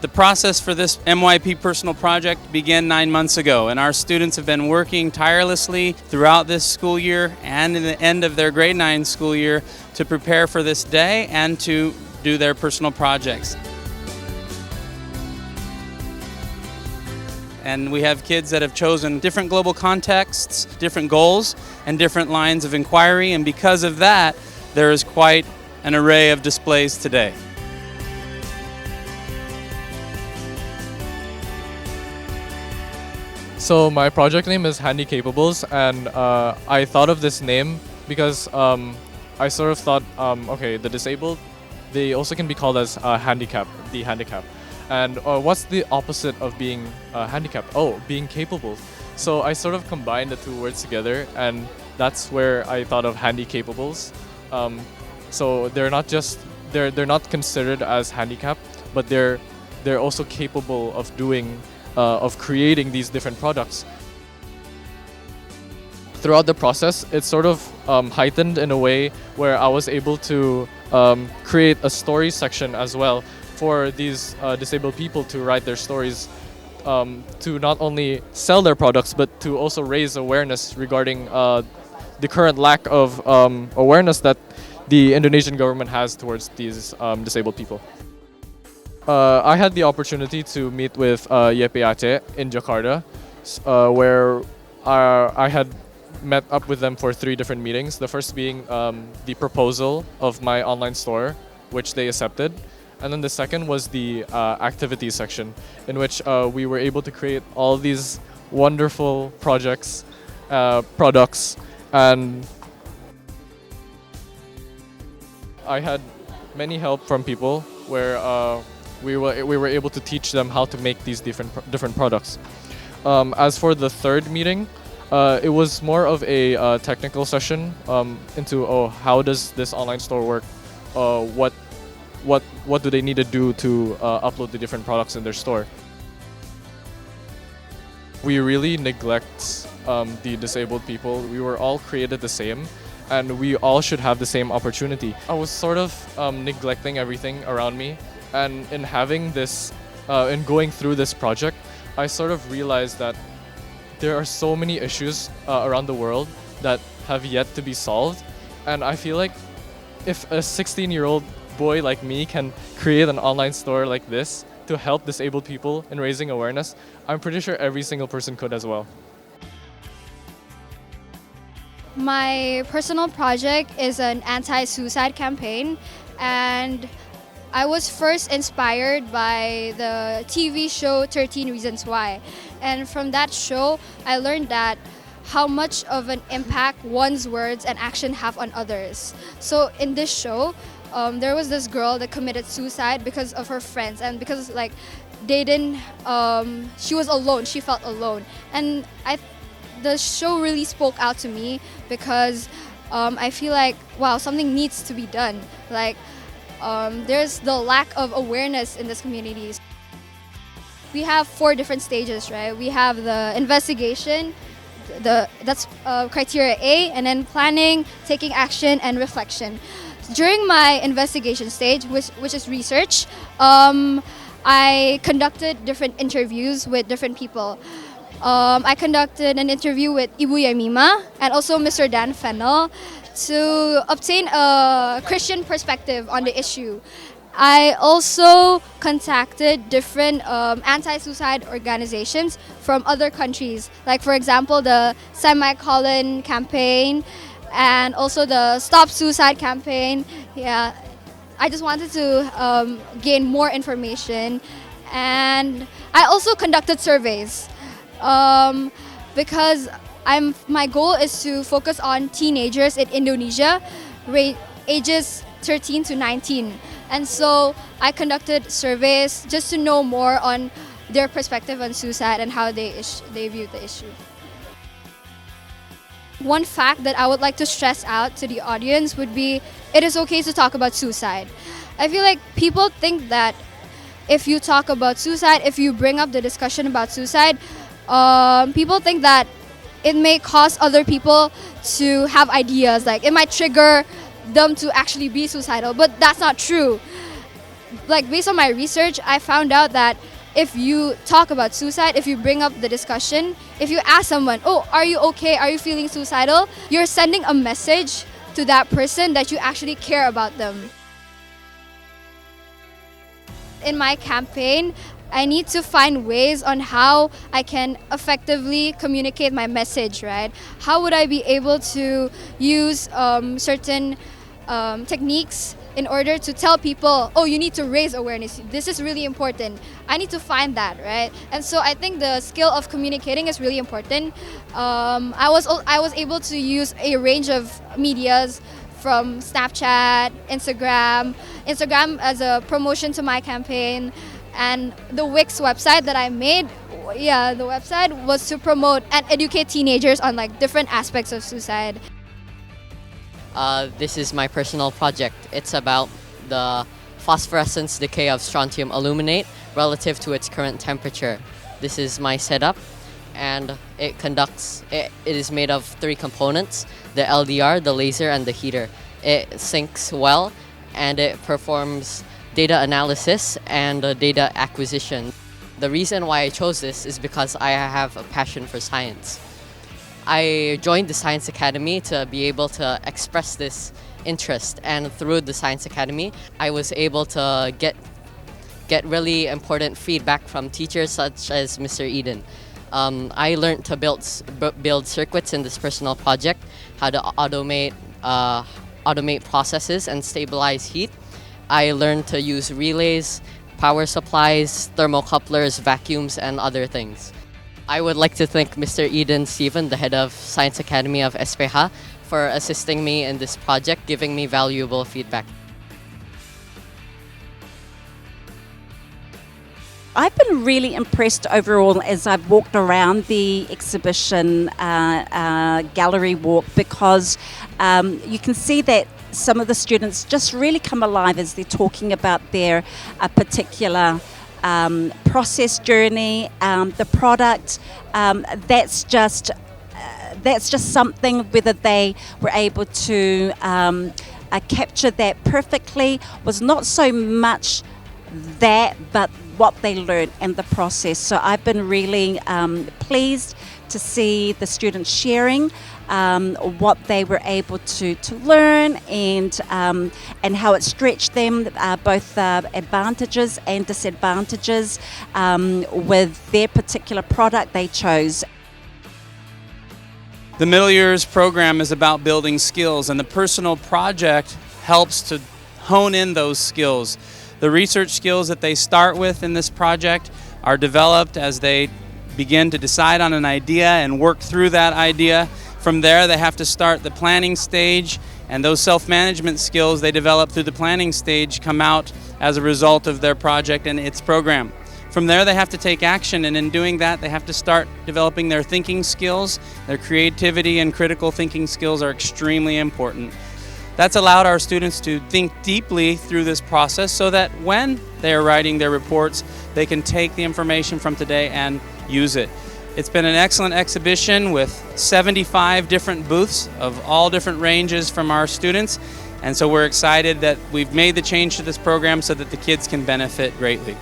The process for this MYP personal project began 9 months ago, and our students have been working tirelessly throughout this school year and in the end of their grade 9 school year to prepare for this day and to do their personal projects. And we have kids that have chosen different global contexts, different goals, and different lines of inquiry, and because of that, there is quite an array of displays today. So my project name is Handy Capables, and I thought of this name because I sort of thought, okay, the disabled, they also can be called as handicap. And what's the opposite of being handicapped? Oh, being capable. So I sort of combined the two words together, and that's where I thought of Handy Capables. So they're not just they're not considered as handicapped, but they're also capable of doing of creating these different products. Throughout the process, it sort of heightened in a way where I was able to create a story section as well for these disabled people to write their stories, to not only sell their products, but to also raise awareness regarding the current lack of awareness that the Indonesian government has towards these disabled people. I had the opportunity to meet with YPAC in Jakarta, where I had met up with them for 3 different meetings. The first being the proposal of my online store, which they accepted. And then the second was the activities section, in which we were able to create all these wonderful products, and I had many help from people where we were able to teach them how to make these different products. As for the third meeting, it was more of a technical session into how does this online store work, what do they need to do to upload the different products in their store. We really neglect the disabled people. We were all created the same, and we all should have the same opportunity. I was sort of neglecting everything around me, and in having this, in going through this project, I sort of realized that there are so many issues around the world that have yet to be solved, and I feel like if a 16-year-old boy like me can create an online store like this to help disabled people in raising awareness, I'm pretty sure every single person could as well. My personal project is an anti-suicide campaign, and I was first inspired by the TV show 13 Reasons Why. And from that show, I learned that how much of an impact one's words and action have on others. So in this show, there was this girl that committed suicide because of her friends, and because they didn't, she was alone, she felt alone. And the show really spoke out to me because I feel like, wow, something needs to be done. There's the lack of awareness in this community. We have 4 different stages, right? We have the investigation, that's criteria A, and then planning, taking action, and reflection. During my investigation stage, which is research, I conducted different interviews with different people. I conducted an interview with Ibu Yamima and also Mr. Dan Fennel to obtain a Christian perspective on the issue. I also contacted different anti-suicide organizations from other countries, like for example the Semicolon campaign and also the Stop Suicide campaign. Yeah, I just wanted to gain more information, and I also conducted surveys because my goal is to focus on teenagers in Indonesia, ages 13 to 19. And so I conducted surveys just to know more on their perspective on suicide and how they view the issue. One fact that I would like to stress out to the audience would be, it is okay to talk about suicide. I feel like people think that if you talk about suicide, if you bring up the discussion about suicide, people think that it may cause other people to have ideas, like it might trigger them to actually be suicidal, but that's not true. like based on my research, I found out that if you talk about suicide, if you bring up the discussion, if you ask someone, oh, are you okay? Are you feeling suicidal? You're sending a message to that person that you actually care about them. In my campaign, I need to find ways on how I can effectively communicate my message, right? How would I be able to use certain techniques in order to tell people, oh, you need to raise awareness. This is really important. I need to find that, right? And so I think the skill of communicating is really important. I was able to use a range of medias from Snapchat, Instagram as a promotion to my campaign, and the Wix website that I made. Yeah, the website was to promote and educate teenagers on like different aspects of suicide. This is my personal project. It's about the phosphorescence decay of strontium aluminate relative to its current temperature. This is my setup, and it is made of 3 components: the LDR, the laser, and the heater. It syncs well, and it performs data analysis and data acquisition. The reason why I chose this is because I have a passion for science. I joined the Science Academy to be able to express this interest, and through the Science Academy, I was able to get really important feedback from teachers such as Mr. Eden. I learned to build circuits in this personal project, how to automate processes and stabilize heat. I learned to use relays, power supplies, thermocouplers, vacuums, and other things. I would like to thank Mr. Eden Stephen, the head of Science Academy of SPH, for assisting me in this project, giving me valuable feedback. I've been really impressed overall as I've walked around the exhibition gallery walk, because you can see that some of the students just really come alive as they're talking about their particular process journey, the product. That's just something, whether they were able to capture that perfectly was not so much that, but what they learned and the process. So I've been really pleased to see the students sharing what they were able to learn, and how it stretched them, both advantages and disadvantages with their particular product they chose. The middle years program is about building skills, and the personal project helps to hone in those skills. The research skills that they start with in this project are developed as they begin to decide on an idea and work through that idea. From there, they have to start the planning stage, and those self-management skills they develop through the planning stage come out as a result of their project and its program. From there, they have to take action, and in doing that, they have to start developing their thinking skills. Their creativity and critical thinking skills are extremely important. That's allowed our students to think deeply through this process, so that when they are writing their reports, they can take the information from today and use it. It's been an excellent exhibition with 75 different booths of all different ranges from our students, and so we're excited that we've made the change to this program so that the kids can benefit greatly.